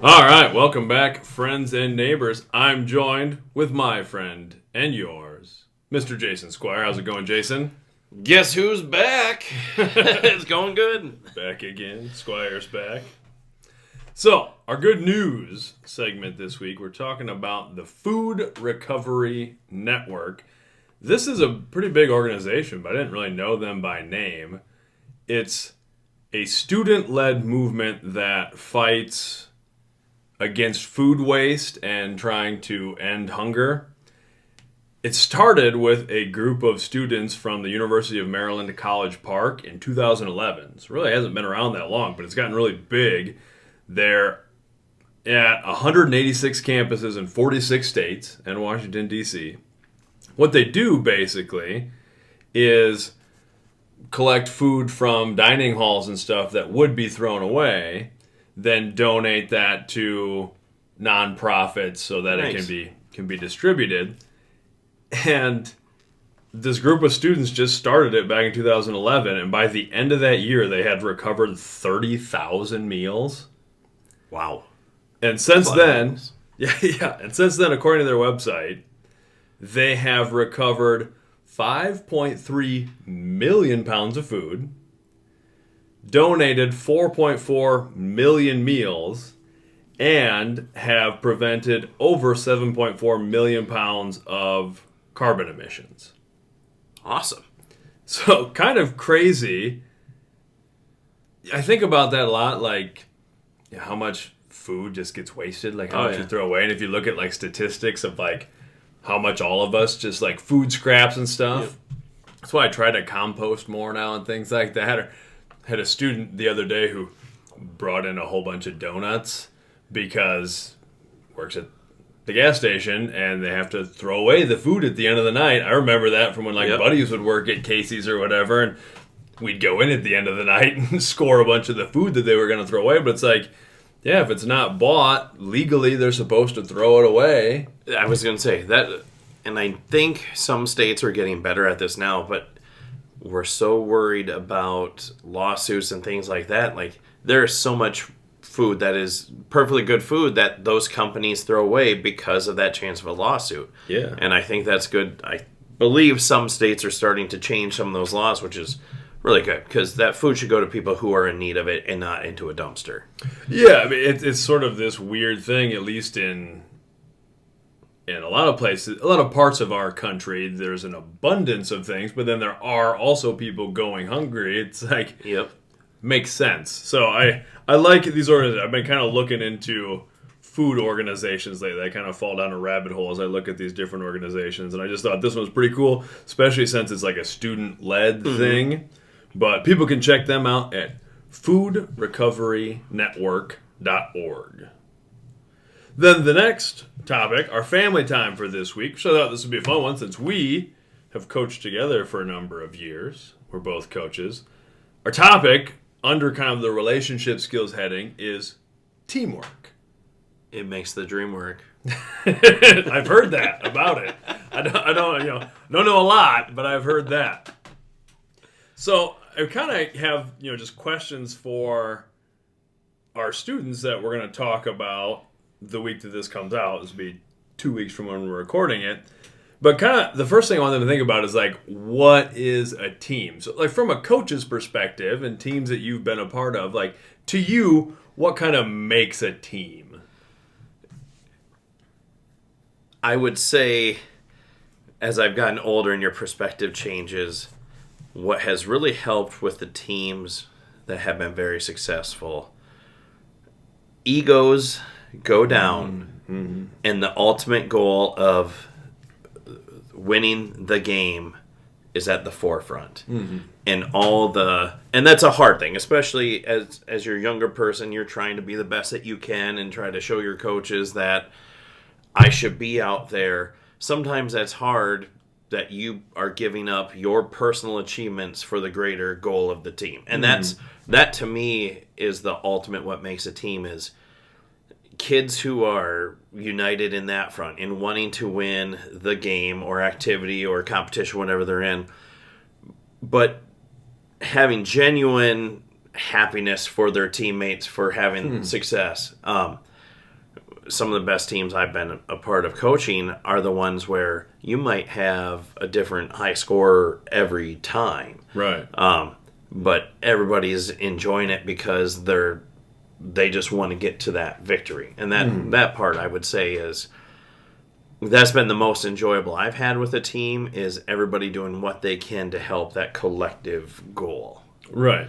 All right, welcome back, friends and neighbors. I'm joined with my friend and yours, Mr. Jason Squier. How's it going, Jason? Guess who's back? It's going good. Back again. Squire's back. So, our good news segment this week, we're talking about the Food Recovery Network. This is a pretty big organization, but I didn't really know them by name. It's a student-led movement that fights against food waste and trying to end hunger. It started with a group of students from the University of Maryland College Park in 2011. So it really hasn't been around that long, but it's gotten really big. They're at 186 campuses in 46 states and Washington, D.C. What they do, basically, is collect food from dining halls and stuff that would be thrown away, then donate that to nonprofits so that Nice. it can be distributed. And this group of students just started it back in 2011, and by the end of that year, they had recovered 30,000 meals. Wow. And since then, and since then, according to their website, they have recovered 5.3 million pounds of food, donated 4.4 million meals, and have prevented over 7.4 million pounds of carbon emissions. Awesome. So, kind of crazy. I think about that a lot, like how much food just gets wasted, like how much you throw away. And if you look at like statistics of like how much all of us just like food scraps and stuff. Yep. That's why I try to compost more now and things like that. Had a student the other day who brought in a whole bunch of donuts because works at the gas station and they have to throw away the food at the end of the night. I remember that from when buddies would work at Casey's or whatever, and we'd go in at the end of the night and score a bunch of the food that they were going to throw away. But it's like, yeah, if it's not bought legally, they're supposed to throw it away. I was going to say that, and I think some states are getting better at this now, but we're so worried about lawsuits and things like that. Like, there's so much food that is perfectly good food that those companies throw away because of that chance of a lawsuit. Yeah. And I think that's good. I believe some states are starting to change some of those laws, which is really good, because that food should go to people who are in need of it and not into a dumpster. Yeah, I mean, it's sort of this weird thing, at least in a lot of places, a lot of parts of our country, there's an abundance of things, but then there are also people going hungry. It's like, makes sense. So I like these organizations. I've been kind of looking into food organizations lately. I kind of fall down a rabbit hole as I look at these different organizations, and I just thought this one was pretty cool, especially since it's like a student-led thing. But people can check them out at foodrecoverynetwork.org. Then the next topic, our family time for this week. So I thought this would be a fun one since we have coached together for a number of years. We're both coaches. Our topic, under kind of the relationship skills heading, is teamwork. It makes the dream work. I've heard that about it. I don't know a lot, but I've heard that. So I kind of have just questions for our students that we're going to talk about the week that this comes out. This will be 2 weeks from when we're recording it. But kind of the first thing I want them to think about is like, what is a team? So like from a coach's perspective and teams that you've been a part of, like to you, what kind of makes a team? I would say, as I've gotten older and your perspective changes, what has really helped with the teams that have been very successful, egos go down, and the ultimate goal of winning the game is at the forefront. And and that's a hard thing, especially as you're a younger person, you're trying to be the best that you can and try to show your coaches that I should be out there. Sometimes that's hard, that you are giving up your personal achievements for the greater goal of the team. And that to me is the ultimate what makes a team, is kids who are united in that front, in wanting to win the game or activity or competition, whatever they're in, but having genuine happiness for their teammates for having success. some of the best teams I've been a part of coaching are the ones where you might have a different high scorer every time. Right. But everybody's enjoying it because they just want to get to that victory. And that part, I would say, that's been the most enjoyable I've had with a team, is everybody doing what they can to help that collective goal. Right.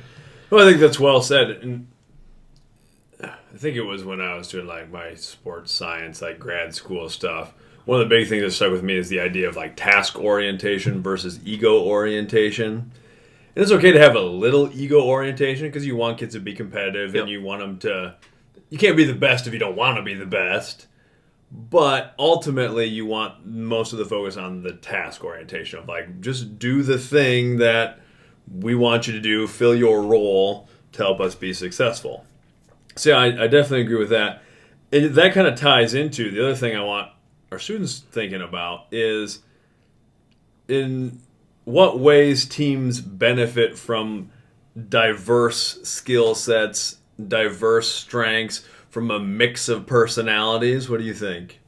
Well, I think that's well said. And I think it was when I was doing like my sports science, like grad school stuff. One of the big things that stuck with me is the idea of like task orientation versus ego orientation. And it's okay to have a little ego orientation because you want kids to be competitive and you want them to... You can't be the best if you don't want to be the best. But ultimately, you want most of the focus on the task orientation of like, just do the thing that we want you to do, fill your role to help us be successful. So yeah, I definitely agree with that. And that kind of ties into the other thing I want our students thinking about is in what ways teams benefit from diverse skill sets, diverse strengths, from a mix of personalities. What do you think?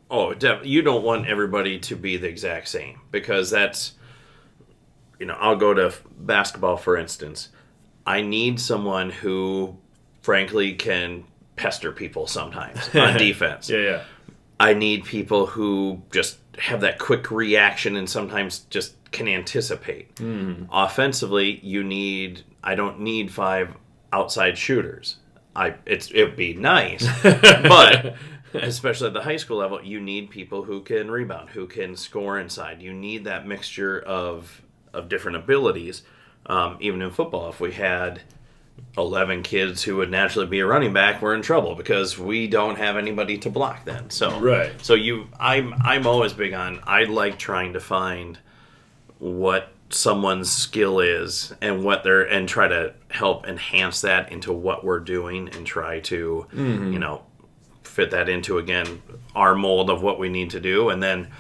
Oh, you don't want everybody to be the exact same, because that's, I'll go to basketball, for instance. I need someone who, frankly, can pester people sometimes on defense. Yeah. I need people who just have that quick reaction and sometimes just can anticipate. Mm-hmm. Offensively, I don't need 5 outside shooters. It'd be nice, but especially at the high school level, you need people who can rebound, who can score inside. You need that mixture of different abilities. Even in football, if we had 11 kids who would naturally be a running back, we're in trouble because we don't have anybody to block then. So right. So I'm always big on, I like trying to find what someone's skill is and try to help enhance that into what we're doing and try to fit that into, again, our mold of what we need to do. And then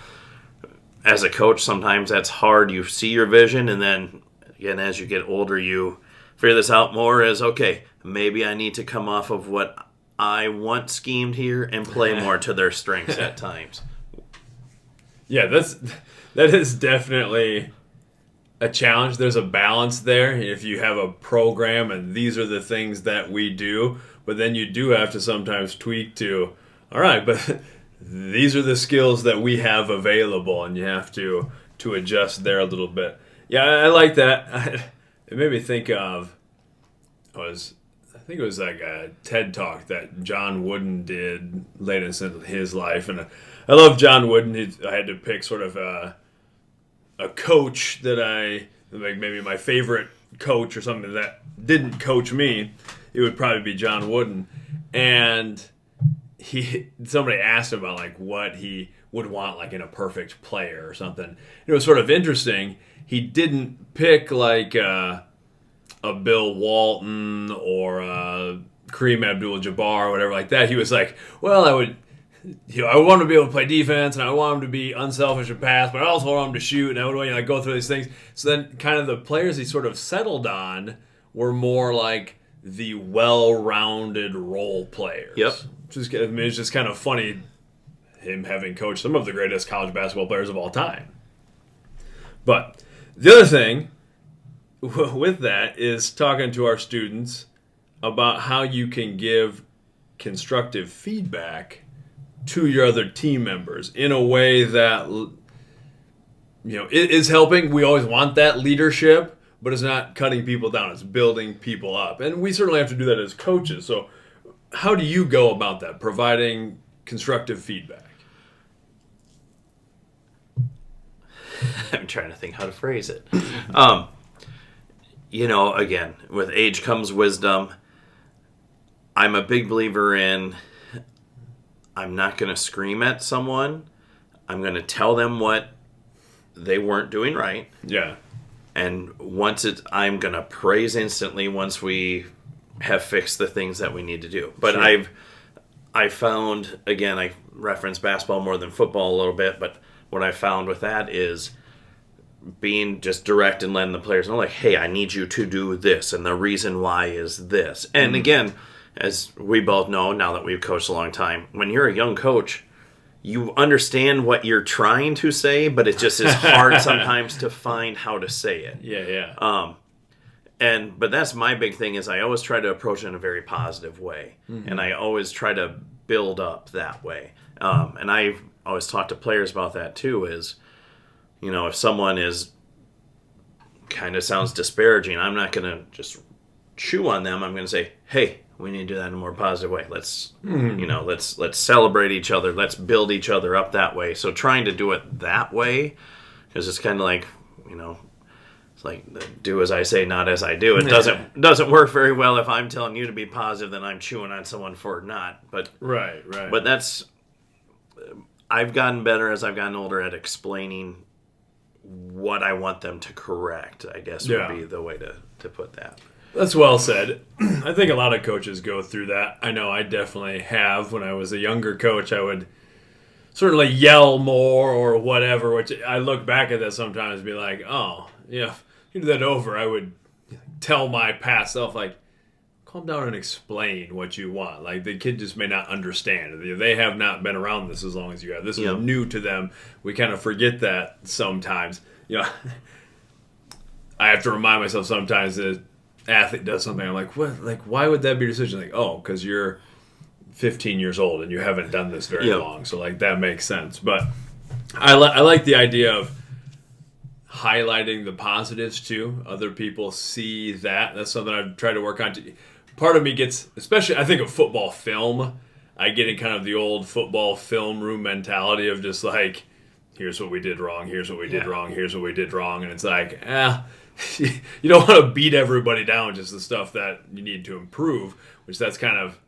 as a coach, sometimes that's hard. You see your vision, and then again, as you get older, you figure this out more as, okay, maybe I need to come off of what I want schemed here and play more to their strengths at times. Yeah, that is definitely a challenge. There's a balance there. If you have a program and these are the things that we do, but then you do have to sometimes tweak to, all right, but these are the skills that we have available, and you have to adjust there a little bit. Yeah, I like that. It made me think of, I think it was like a TED Talk that John Wooden did late in his life, and I love John Wooden. I had to pick sort of a coach that like maybe my favorite coach or something that didn't coach me. It would probably be John Wooden, and somebody asked him about like what he would want like in a perfect player or something. It was sort of interesting. He didn't pick like a Bill Walton or a Kareem Abdul-Jabbar or whatever like that. He was like, well, I want him to be able to play defense, and I want him to be unselfish and pass, but I also want him to shoot, and I would want to go through these things. So then kind of the players he sort of settled on were more like the well-rounded role players. Yep. It's just kind of funny him having coached some of the greatest college basketball players of all time. But the other thing with that is talking to our students about how you can give constructive feedback to your other team members in a way that is helping. We always want that leadership, but it's not cutting people down. It's building people up. And we certainly have to do that as coaches. So how do you go about that, providing constructive feedback? I'm trying to think how to phrase it. Again, with age comes wisdom. I'm a big believer in, I'm not going to scream at someone. I'm going to tell them what they weren't doing right. Yeah. And I'm going to praise instantly once we have fixed the things that we need to do. But sure. I found, again, I reference basketball more than football a little bit, but what I found with that is being just direct and letting the players know, like, hey, I need you to do this, and the reason why is this. And again, as we both know now that we've coached a long time, when you're a young coach, you understand what you're trying to say, but it just is hard sometimes to find how to say it. Yeah. But that's my big thing is I always try to approach it in a very positive way. Mm-hmm. And I always try to build up that way. And I've always talked to players about that too is, if someone is kind of sounds disparaging, I'm not going to just chew on them. I'm going to say, hey, we need to do that in a more positive way. Let's celebrate each other. Let's build each other up that way. So trying to do it that way, because it's kind of like, it's like do as I say, not as I do. It doesn't work very well if I'm telling you to be positive, then I'm chewing on someone for not. But right. But I've gotten better as I've gotten older at explaining what I want them to correct, I guess would be the way to put that. That's well said. I think a lot of coaches go through that. I know I definitely have. When I was a younger coach, I would certainly yell more or whatever, which I look back at that sometimes and be like, oh, if you do that over, I would tell my past self, like, calm down and explain what you want. Like, the kid just may not understand. They have not been around this as long as you have. This is new to them. We kind of forget that sometimes. I have to remind myself sometimes that athlete does something, I'm like, what? Like, why would that be your decision? Like, oh, because you're 15 years old and you haven't done this very long, so like that makes sense. But I like the idea of highlighting the positives too. Other people see that. That's something I've tried to work on. Part of me gets, especially I think of football film, I get in kind of the old football film room mentality of just like, here's what we did wrong, here's what we did wrong, here's what we did wrong, and it's like, you don't want to beat everybody down, just the stuff that you need to improve, which that's kind of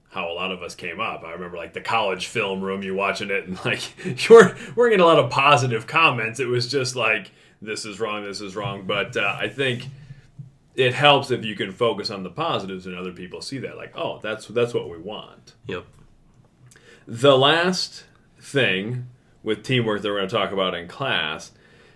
how a lot of us came up. I remember like the college film room, you watching it, and like you weren't getting a lot of positive comments. It was just like, this is wrong. But I think it helps if you can focus on the positives and other people see that. Like, oh, that's what we want. Yep. The last thing with teamwork that we're going to talk about in class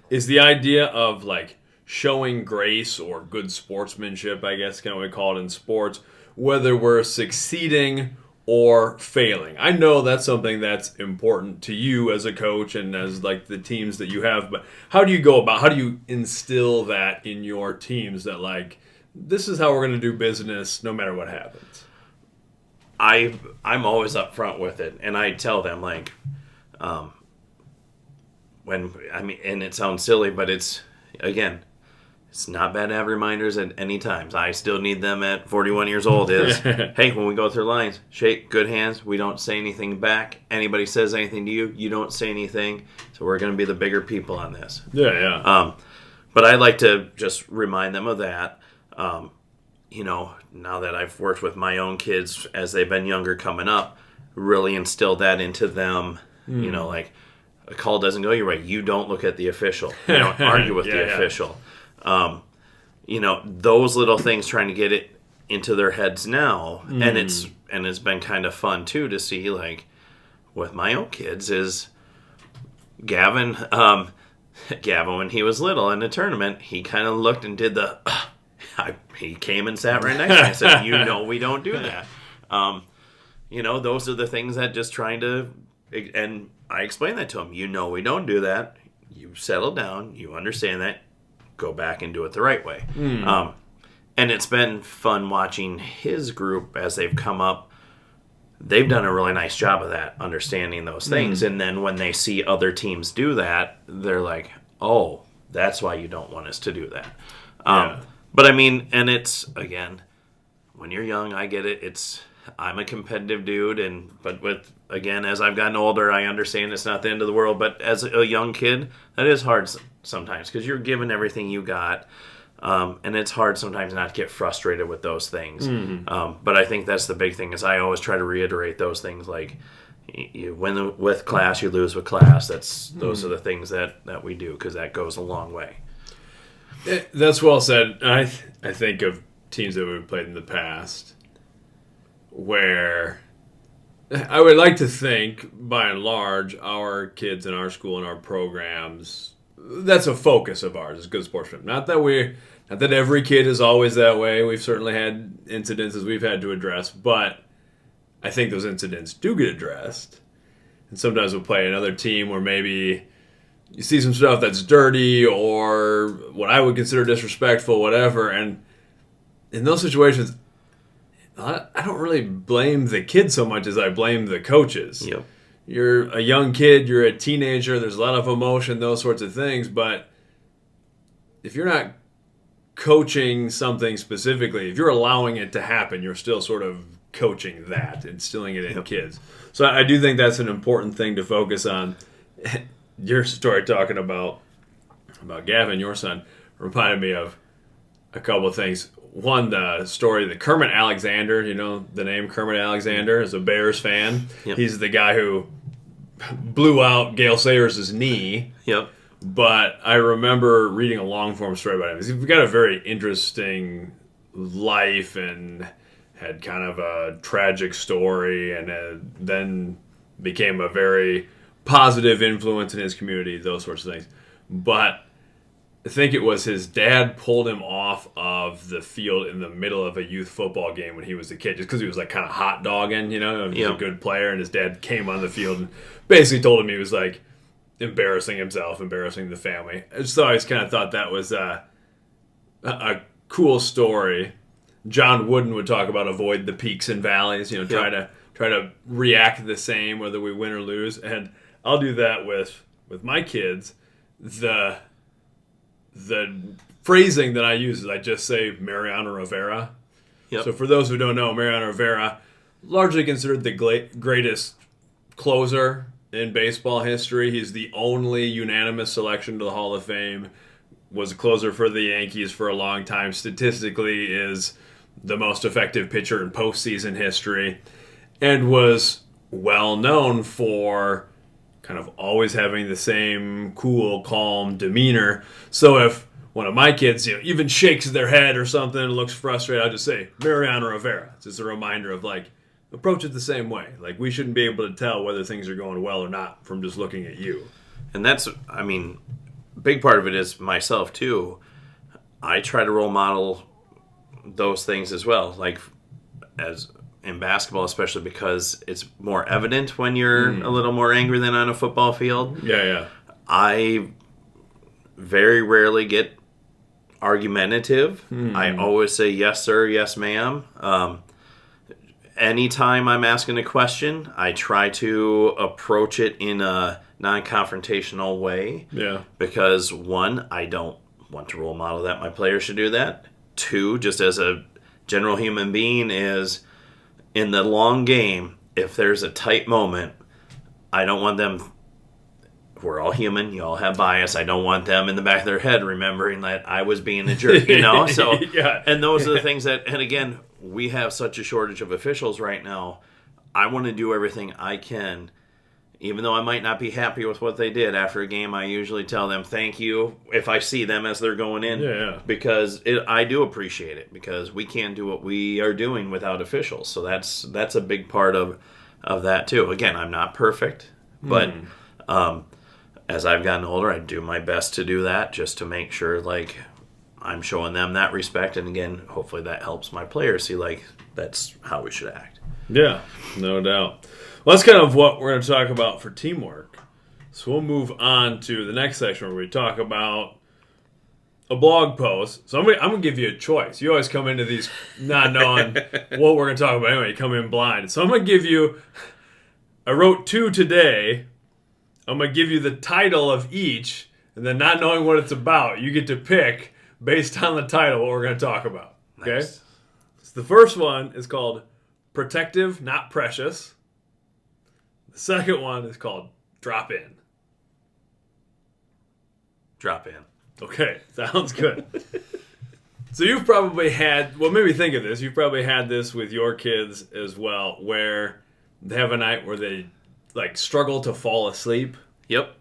is the idea of like showing grace or good sportsmanship, I guess kind of what we call it in sports, whether we're succeeding or failing. I know that's something that's important to you as a coach and as like the teams that you have, but how do you instill that in your teams that like, this is how we're going to do business no matter what happens? I'm always up front with it, and I tell them like, and it sounds silly, but it's not bad to have reminders at any times. I still need them at 41 years old is, hey, when we go through lines, shake, good hands. We don't say anything back. Anybody says anything to you, you don't say anything. So we're going to be the bigger people on this. Yeah. But I like to just remind them of that. Now that I've worked with my own kids as they've been younger coming up, really instill that into them, like a call doesn't go your way. You don't look at the official. You don't argue with the official. Those little things, trying to get it into their heads now, and it's been kind of fun too to see, like with my own kids, is Gavin when he was little in a tournament, he kind of looked and did he came and sat right next to me. I said, we don't do that. Those are the things that just trying to, and I explained that to him. We don't do that. You settle down. You understand that. Go back and do it the right way. And it's been fun watching his group as they've come up. They've done a really nice job of that, understanding those things. And then when they see other teams do that, they're like, oh, that's why you don't want us to do that. But I mean, and it's, again, when you're young, I get it. I'm a competitive dude, but as I've gotten older, I understand it's not the end of the world. But as a young kid, that is hard sometimes because you're given everything you got, and it's hard sometimes not to get frustrated with those things. But I think that's the big thing is I always try to reiterate those things like you win with class, you lose with class. Those are the things that we do because that goes a long way. That's well said. I think of teams that we've played in the past where I would like to think, by and large, our kids in our school and our programs, that's a focus of ours, is good sportsmanship. Not that Not that every kid is always that way. We've certainly had incidences we've had to address, but I think those incidents do get addressed. And sometimes we'll play another team where maybe you see some stuff that's dirty or what I would consider disrespectful, whatever. And in those situations, I don't really blame the kid so much as I blame the coaches. Yep. You're a young kid, you're a teenager, there's a lot of emotion, those sorts of things. But if you're not coaching something specifically, if you're allowing it to happen, you're still sort of coaching that, instilling it in kids. So I do think that's an important thing to focus on. Your story talking about Gavin, your son, reminded me of a couple of things. One, the story that Kermit Alexander, you know the name Kermit Alexander, is a Bears fan. Yep. He's the guy who blew out Gale Sayers' knee. Yep. But I remember reading a long-form story about him. He's got a very interesting life and had kind of a tragic story, and then became a very positive influence in his community, those sorts of things. But I think it was his dad pulled him off of the field in the middle of a youth football game when he was a kid, just because he was like kind of hot dogging, you know, he was a good player, and his dad came on the field and basically told him he was like embarrassing himself, embarrassing the family. So I always kind of thought that was a cool story. John Wooden would talk about avoid the peaks and valleys, you know, try to react the same whether we win or lose. And I'll do that with my kids. The phrasing that I use is I just say Mariano Rivera. Yep. So for those who don't know, Mariano Rivera, largely considered the greatest closer in baseball history. He's the only unanimous selection to the Hall of Fame. Was a closer for the Yankees for a long time. Statistically is the most effective pitcher in postseason history. And was well known for kind of always having the same cool, calm demeanor. So if one of my kids, you know, even shakes their head or something and looks frustrated, I'll just say, Mariano Rivera. It's just a reminder of, like, approach it the same way. Like, we shouldn't be able to tell whether things are going well or not from just looking at you. And that's, I mean, big part of it is myself, too. I try to role model those things as well. Like, as in basketball, especially because it's more evident when you're a little more angry than on a football field. Yeah. I very rarely get argumentative. I always say yes, sir, yes, ma'am. Anytime I'm asking a question, I try to approach it in a non-confrontational way. Yeah. Because, one, I don't want to role model that my players should do that. Two, just as a general human being, is in the long game, if there's a tight moment, I don't want them... We're all human. You all have bias. I don't want them in the back of their head remembering that I was being a jerk, you know? So, yeah. And those are the things that... And again, we have such a shortage of officials right now. I want to do everything I can. Even though I might not be happy with what they did after a game, I usually tell them thank you if I see them as they're going in. Yeah. Because I do appreciate it, because we can't do what we are doing without officials. So that's a big part of that too. Again, I'm not perfect, but as I've gotten older, I do my best to do that, just to make sure like I'm showing them that respect. And again, hopefully that helps my players see like that's how we should act. Yeah, no doubt. Well, that's kind of what we're going to talk about for teamwork. So we'll move on to the next section where we talk about a blog post. So I'm going to give you a choice. You always come into these not knowing what we're going to talk about anyway. You come in blind. So I'm going to give you, I wrote 2 today. I'm going to give you the title of each, and then not knowing what it's about, you get to pick, based on the title, what we're going to talk about. Okay? Nice. So the first one is called Protective, Not Precious. The second one is called Drop In. Drop in. Okay, sounds good. So you've probably had, well, maybe think of this. You've probably had this with your kids as well, where they have a night where they like struggle to fall asleep. Yep.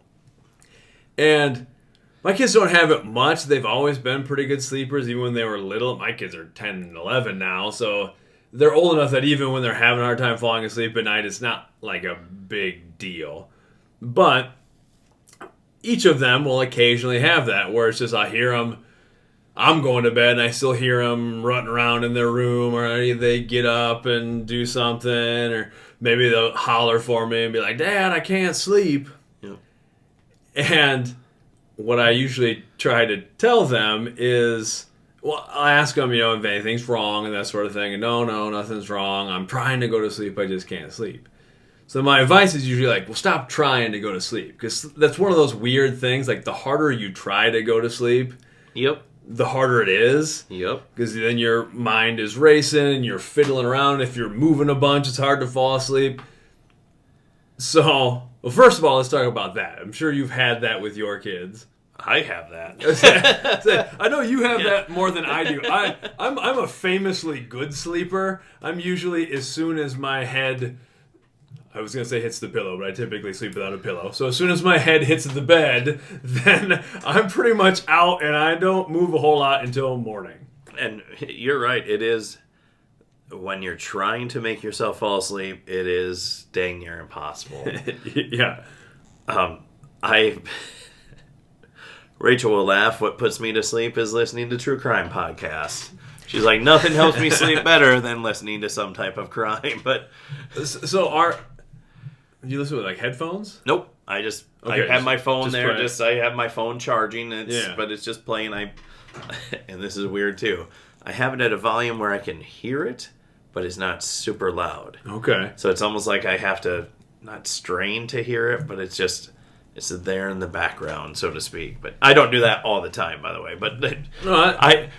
And my kids don't have it much. They've always been pretty good sleepers, even when they were little. My kids are 10 and 11 now, so they're old enough that even when they're having a hard time falling asleep at night, it's not like a big deal. But each of them will occasionally have that, where it's just I'll I'm going to bed and I still hear them running around in their room, or they get up and do something, or maybe they'll holler for me and be like, Dad, I can't sleep. Yep. And what I usually try to tell them is, well, I ask them, if anything's wrong and that sort of thing. And no, nothing's wrong. I'm trying to go to sleep. I just can't sleep. So my advice is usually like, well, stop trying to go to sleep. Because that's one of those weird things. Like, the harder you try to go to sleep, Yep. the harder it is. Yep. Because then your mind is racing and you're fiddling around. If you're moving a bunch, it's hard to fall asleep. So, well, first of all, let's talk about that. I'm sure you've had that with your kids. I have that. I know you have that more than I do. I'm a famously good sleeper. I'm usually, as soon as my head, I was going to say hits the pillow, but I typically sleep without a pillow. So as soon as my head hits the bed, then I'm pretty much out and I don't move a whole lot until morning. And you're right. It is, when you're trying to make yourself fall asleep, it is dang near impossible. Yeah. Rachel will laugh. What puts me to sleep is listening to true crime podcasts. She's like, nothing helps me sleep better than listening to some type of crime. But so you listen with like headphones? Nope. I have my phone there. I have my phone charging. But it's just playing. And this is weird too. I have it at a volume where I can hear it, but it's not super loud. Okay. So it's almost like I have to not strain to hear it, but it's there in the background, so to speak. But I don't do that all the time, by the way. But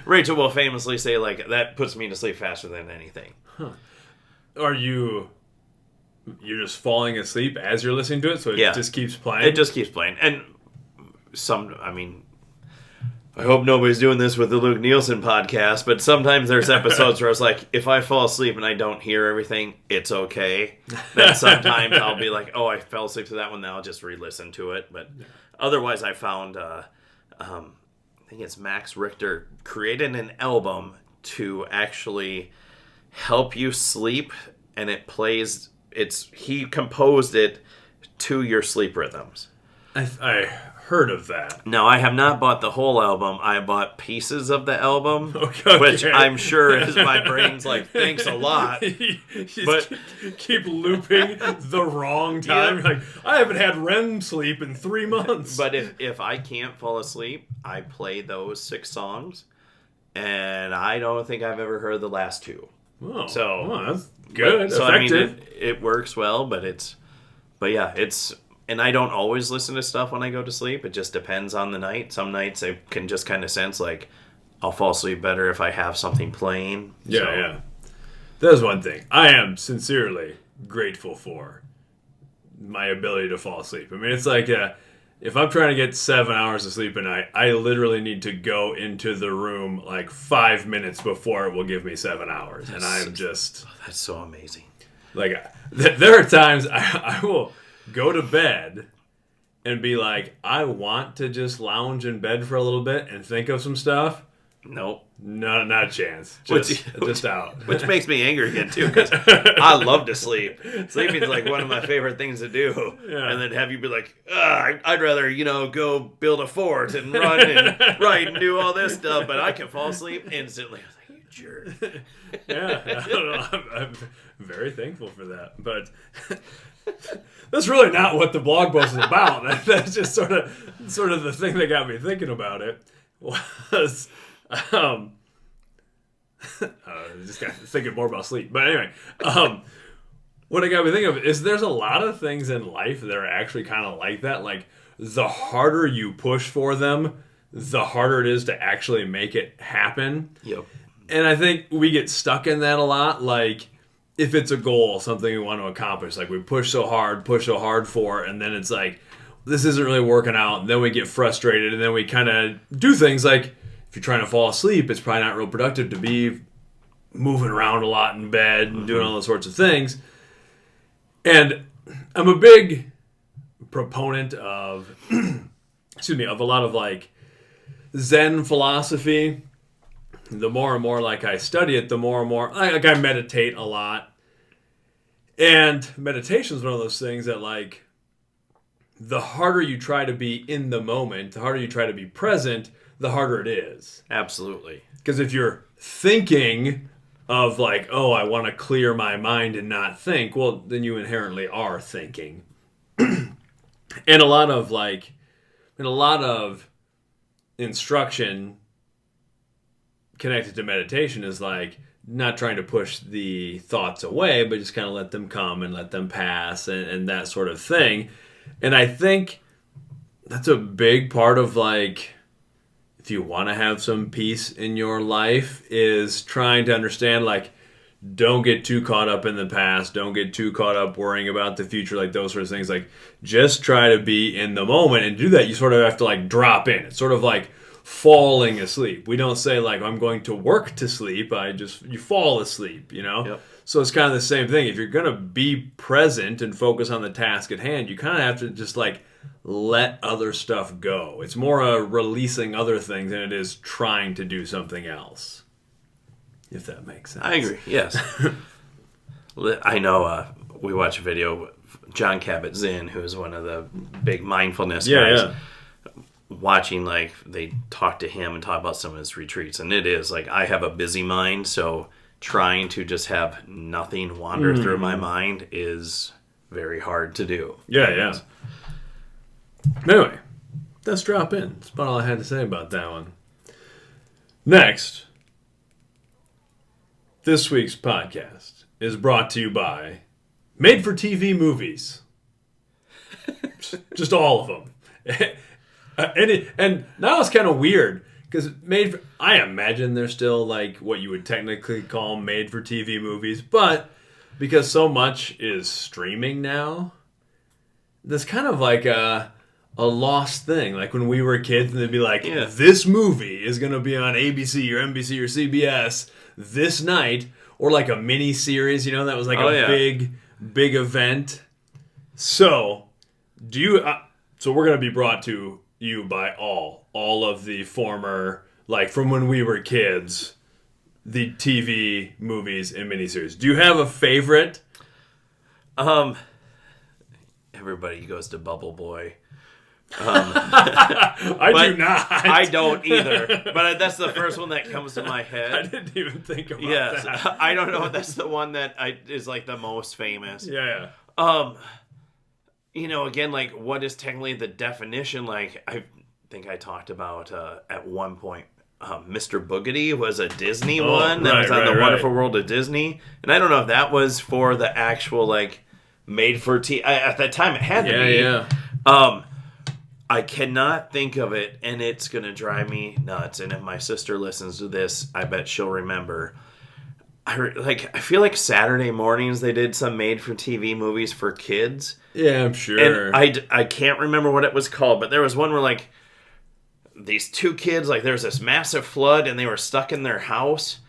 Rachel will famously say, like, that puts me to sleep faster than anything. Huh. Are you're just falling asleep as you're listening to it, so it just keeps playing? It just keeps playing. And I hope nobody's doing this with the Luke Nielsen podcast, but sometimes there's episodes where it's like, if I fall asleep and I don't hear everything, it's okay. Then sometimes I'll be like, oh, I fell asleep to that one, then I'll just re-listen to it. But otherwise, I found, I think it's Max Richter, created an album to actually help you sleep, and it plays, he composed it to your sleep rhythms. I heard of that. No, I have not bought the whole album. I bought pieces of the album, which I'm sure is my brain's like, thanks a lot. But keep looping the wrong time. Yeah. Like, I haven't had REM sleep in 3 months. But if I can't fall asleep, I play those 6 songs, and I don't think I've ever heard the last 2. Oh, so that's good. So effective. It works well, but it's. And I don't always listen to stuff when I go to sleep. It just depends on the night. Some nights I can just kind of sense, like, I'll fall asleep better if I have something playing. Yeah. That's one thing. I am sincerely grateful for my ability to fall asleep. I mean, it's like, if I'm trying to get 7 hours of sleep a night, I literally need to go into the room like 5 minutes before it will give me 7 hours. And I'm just... Oh, that's so amazing. Like, there are times I will go to bed and be like, I want to just lounge in bed for a little bit and think of some stuff. Nope. No, not a chance. Just out. Which makes me angry again, too, because I love to sleep. Sleeping is like one of my favorite things to do. Yeah. And then have you be like, I'd rather, go build a fort and run and write and do all this stuff, but I can fall asleep instantly. I was like, you jerk. Yeah, I don't know. I'm very thankful for that. But... that's really not what the blog post is about. That's just sort of the thing that got me thinking about it. Was just got thinking more about sleep. But anyway, what it got me thinking of is there's a lot of things in life that are actually kind of like that. Like, the harder you push for them, the harder it is to actually make it happen. Yep. And I think we get stuck in that a lot. Like, if it's a goal, something we want to accomplish, like we push so hard for it, and then it's like, this isn't really working out, and then we get frustrated, and then we kind of do things like, if you're trying to fall asleep, it's probably not real productive to be moving around a lot in bed and doing all those sorts of things. And I'm a big proponent of, of a lot of like Zen philosophy. The more and more like I study it, the more and more like I meditate a lot. And meditation is one of those things that, like, the harder you try to be in the moment, the harder you try to be present, the harder it is. Absolutely. Because if you're thinking of like, oh, I want to clear my mind and not think, well, then you inherently are thinking. And a lot of instruction connected to meditation is like not trying to push the thoughts away, but just kind of let them come and let them pass and that sort of thing. And I think that's a big part of like, if you want to have some peace in your life, is trying to understand like, don't get too caught up in the past. Don't get too caught up worrying about the future, like those sort of things. Like, just try to be in the moment, and to do that, you sort of have to like drop in. It's sort of like falling asleep. We don't say like, I'm going to work to sleep. You fall asleep, you know? Yep. So it's kind of the same thing. If you're going to be present and focus on the task at hand, you kind of have to just like let other stuff go. It's more a releasing other things than it is trying to do something else. If that makes sense. I agree, yes. I know we watch a video, John Kabat-Zinn, who's one of the big mindfulness guys, watching, like, they talk to him and talk about some of his retreats. And it is, like, I have a busy mind, so trying to just have nothing wander through my mind is very hard to do. Yeah. Anyway, let's drop in. That's about all I had to say about that one. Next, this week's podcast is brought to you by made-for-TV movies. Just all of them. And now it's kind of weird, because I imagine they're still like what you would technically call made-for-TV movies, but because so much is streaming now, there's kind of like a lost thing. Like when we were kids and they'd be like, this movie is going to be on ABC or NBC or CBS this night, or like a mini series, you know, that was like big event. So so we're going to be brought to you by all of the former, like from when we were kids, the TV movies and miniseries. Do you have a favorite? Everybody goes to Bubble Boy. I do not. I don't either. But that's the first one that comes to my head. I didn't even think about that. I don't know. That's the one that is like the most famous. Yeah. You know, again, like what is technically the definition? Like I think I talked about at one point. Mr. Boogedy was a Disney one that was on the Wonderful World of Disney, and I don't know if that was for the actual like made for TV. At that time, it had to be. Yeah. I cannot think of it, and it's going to drive me nuts. And if my sister listens to this, I bet she'll remember. I feel like Saturday mornings they did some made-for-TV movies for kids. Yeah, I'm sure. And I can't remember what it was called, but there was one where, like, these two kids, like, there was this massive flood, and they were stuck in their house,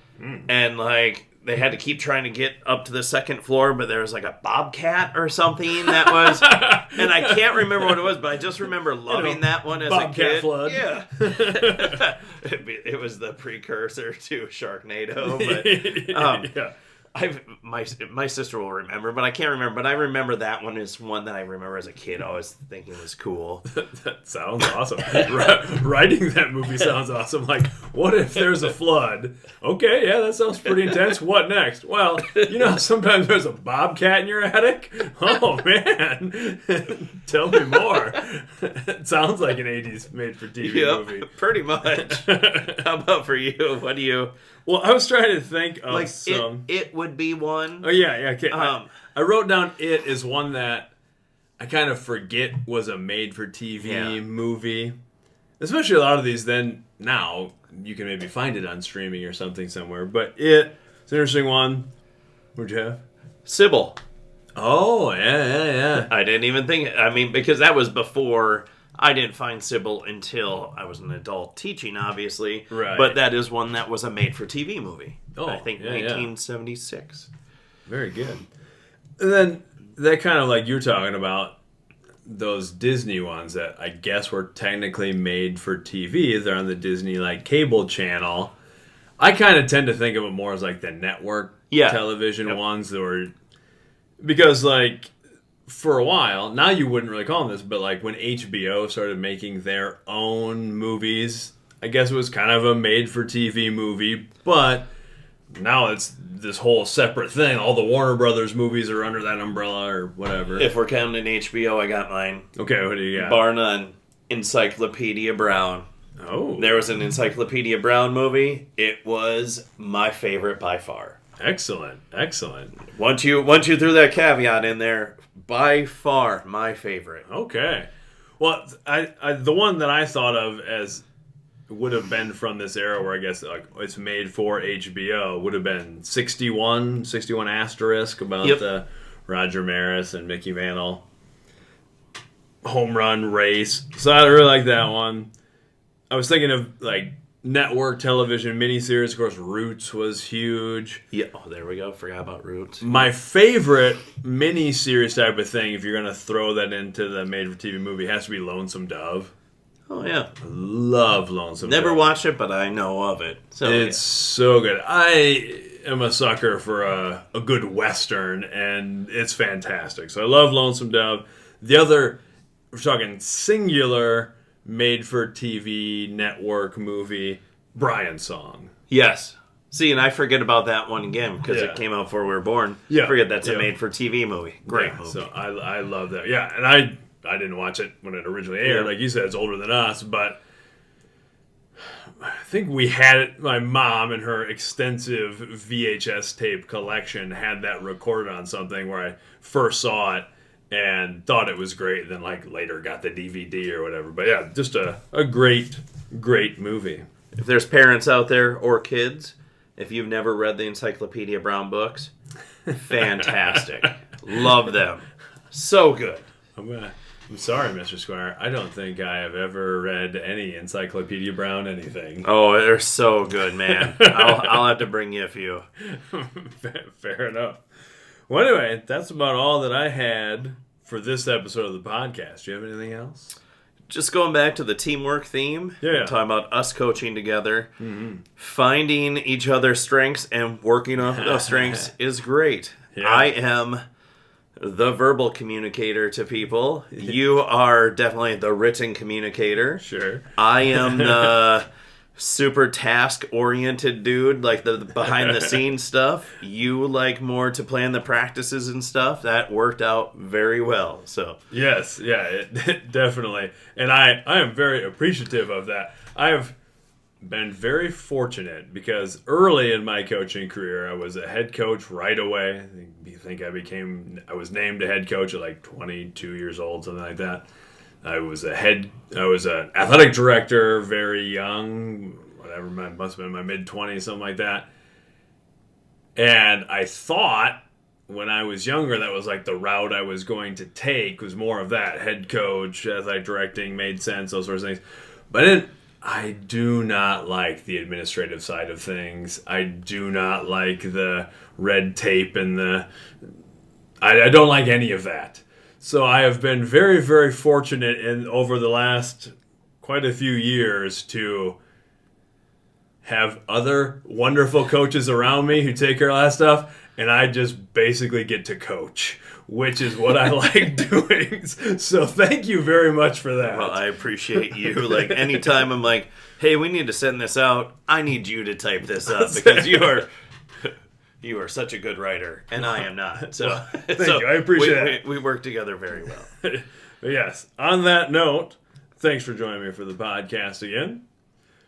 and, like, they had to keep trying to get up to the second floor, but there was like a bobcat or something that was, and I can't remember what it was, but I just remember loving that one as a kid. Flood. Yeah. It was the precursor to Sharknado, but my sister will remember, but I can't remember. But I remember that one is one that I remember as a kid always thinking was cool. That sounds awesome. Writing that movie sounds awesome. Like, what if there's a flood? Okay, yeah, that sounds pretty intense. What next? Well, you know, sometimes there's a bobcat in your attic. Oh, man. Tell me more. It sounds like an 80s made-for-TV movie. Pretty much. How about for you? What do you... Well, I was trying to think of like some... It would be one. Oh, yeah, okay. I wrote down It as one that I kind of forget was a made-for-TV movie. Especially a lot of these now, you can maybe find it on streaming or something somewhere. But it's an interesting one. What'd you have? Sybil. Oh, yeah. I didn't even think... I mean, because that was before... I didn't find Sybil until I was an adult teaching, obviously. Right. But that is one that was a made-for-TV movie. Oh, I think 1976. Very good. And then that kind of like you're talking about those Disney ones that I guess were technically made for TV. They're on the Disney like cable channel. I kind of tend to think of it more as like the network television ones that were... Because like... for a while, now you wouldn't really call them this, but like when HBO started making their own movies, I guess it was kind of a made-for-TV movie, but now it's this whole separate thing. All the Warner Brothers movies are under that umbrella or whatever. If we're counting HBO, I got mine. Okay, what do you got? Bar none. Encyclopedia Brown. Oh. There was an Encyclopedia Brown movie. It was my favorite by far. Excellent. Once you threw that caveat in there, by far my favorite. Okay. Well, I the one that I thought of as would have been from this era where I guess like it's made for HBO would have been 61 asterisk about Roger Maris and Mickey Mantle home run race. So I really like that one. I was thinking of like network television miniseries. Of course, Roots was huge. Yeah. Oh, there we go. Forgot about Roots. My favorite miniseries type of thing, if you're going to throw that into the made-for-TV movie, has to be Lonesome Dove. Oh, yeah. Love Lonesome Dove. Never watched it, but I know of it. So it's so good. I am a sucker for a good Western, and it's fantastic. So I love Lonesome Dove. The other, we're talking singular made-for-TV network movie, Brian's Song. Yes. See, and I forget about that one again because it came out before we were born. Yeah. Forget that's a made-for-TV movie. Great movie. So I love that. Yeah, and I didn't watch it when it originally aired. Like you said, it's older than us, but I think we had it. My mom and her extensive VHS tape collection had that recorded on something where I first saw it and thought it was great, then like later got the DVD or whatever. But yeah, just a great movie. If there's parents out there or kids, if you've never read the Encyclopedia Brown books, fantastic. Love them. So good. I'm sorry, Mr. Squier. I don't think I have ever read any Encyclopedia Brown anything. Oh, they're so good, man. I'll have to bring you a few. Fair enough. Well, anyway, that's about all that I had for this episode of the podcast. Do you have anything else? Just going back to the teamwork theme, talking about us coaching together, finding each other's strengths and working off those strengths is great. Yeah. I am the verbal communicator to people. You are definitely the written communicator. Sure. I am the super task-oriented dude, like the behind-the-scenes stuff. You like more to plan the practices and stuff. That worked out very well. So yes, yeah, it definitely. And I am very appreciative of that. I have been very fortunate because early in my coaching career, I was a head coach right away. I was named a head coach at like 22 years old, something like that. I was an athletic director, very young, whatever, must have been my mid-20s, something like that. And I thought when I was younger that was like the route I was going to take, was more of that. Head coach, athletic directing made sense, those sorts of things. But I do not like the administrative side of things. I do not like the red tape and I don't like any of that. So I have been very, very fortunate over the last quite a few years to have other wonderful coaches around me who take care of that stuff, and I just basically get to coach, which is what I like doing. So thank you very much for that. Well, I appreciate you. Like, anytime I'm like, hey, we need to send this out, I need you to type this up because you are such a good writer, and I am not. So, thank you. I appreciate it. We work together very well. Yes. On that note, thanks for joining me for the podcast again.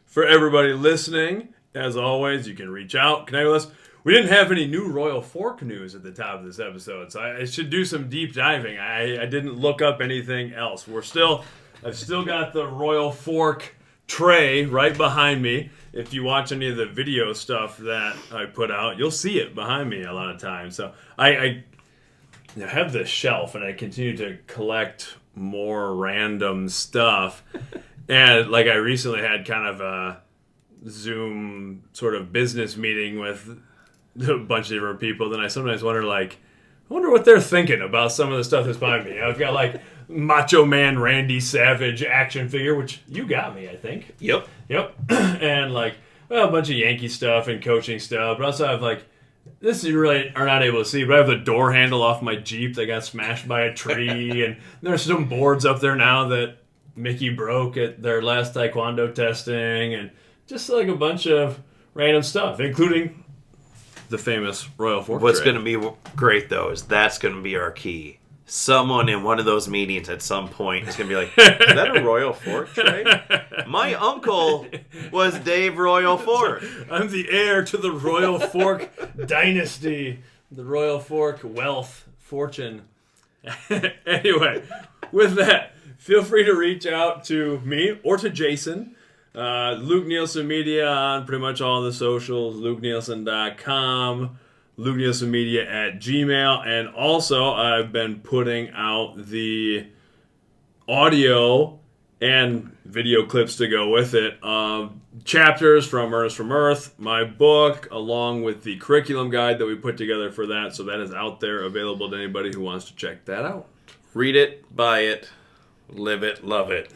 For everybody listening, as always, you can reach out, connect with us. We didn't have any new Royal Fork news at the top of this episode, so I should do some deep diving. I didn't look up anything else. I've still got the Royal Fork tray right behind me. If you watch any of the video stuff that I put out, you'll see it behind me a lot of times. So I have this shelf, and I continue to collect more random stuff. And like I recently had kind of a Zoom sort of business meeting with a bunch of different people. Then I sometimes wonder, I wonder what they're thinking about some of the stuff that's behind me. I've got like Macho Man Randy Savage action figure, which you got me, I think. Yep. And a bunch of Yankee stuff and coaching stuff. But also I have this you really are not able to see, but I have the door handle off my Jeep that got smashed by a tree, and there's some boards up there now that Mickey broke at their last Taekwondo testing, and just like a bunch of random stuff, including the famous Royal Fork What's tray. going to be great, though, is that's going to be our key. Someone in one of those meetings at some point is going to be like, is that a Royal Fork tray? My uncle was Dave Royal Fork. I'm the heir to the Royal Fork dynasty, the Royal Fork wealth, fortune. Anyway, with that, feel free to reach out to me or to Jason. Luke Nielsen Media on pretty much all the socials, lukenielsen.com. Luke Nielsen Media at Gmail, and also I've been putting out the audio and video clips to go with it of chapters from Ernest from Earth, my book, along with the curriculum guide that we put together for that, so that is out there available to anybody who wants to check that out. Read it, buy it, live it, love it.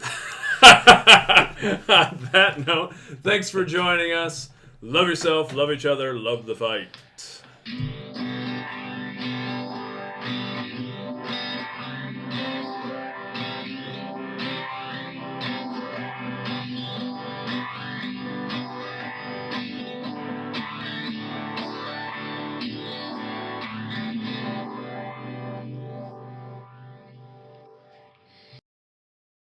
On that note, thanks for joining us. Love yourself, love each other, love the fight.